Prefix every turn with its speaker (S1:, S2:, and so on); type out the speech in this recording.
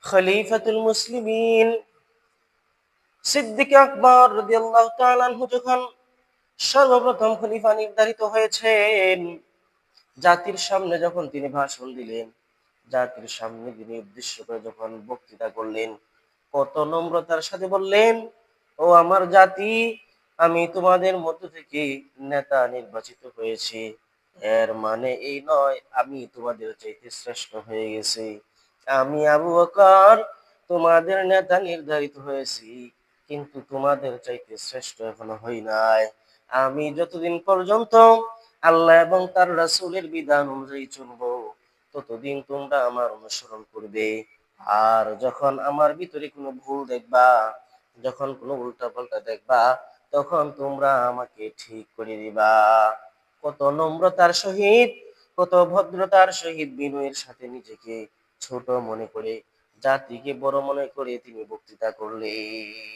S1: খলিফাতুল মুসলিমিন সিদ্দিক আকবর রাদিয়াল্লাহু তাআলা আনহু যখন সর্বপ্রথম খলিফা নির্ধারিত হয়েছেন, জাতির সামনে যখন তিনি ভাষণ দিলেন, জাতির সামনে তিনি উদ্দেশ্য করে যখন বক্তৃতা করলেন, কত নম্রতার সাথে বললেন, ও আমার জাতি, আমি তোমাদের মধ্য থেকে নেতা নির্বাচিত হয়েছি। এর মানে এই নয় আমি তোমাদের চাইতে শ্রেষ্ঠ হয়ে গেছি। আমি আবু বকর তোমাদের নেতা নির্ধারিত হয়েছি, কিন্তু তোমাদের চাইতে শ্রেষ্ঠ এখনো হই নাই। আমি যতদিন পর্যন্ত আল্লাহ এবং তার রাসূলের বিধান অনুযায়ী চলবো, ততদিন তোমরা আমার অনুসরণ করবে। আর যখন আমার ভিতরে কোনো ভুল দেখবা, যখন কোনো উল্টা পাল্টা দেখবা, তখন তোমরা আমাকে ঠিক করে দিবা। কত নম্রতার সহিত, কত ভদ্রতার সহিত, বিনয়ের সাথে নিজেকে ছোট মনে করে, জাতিকে বড় মনে করে তিনি বক্তৃতা করলেন।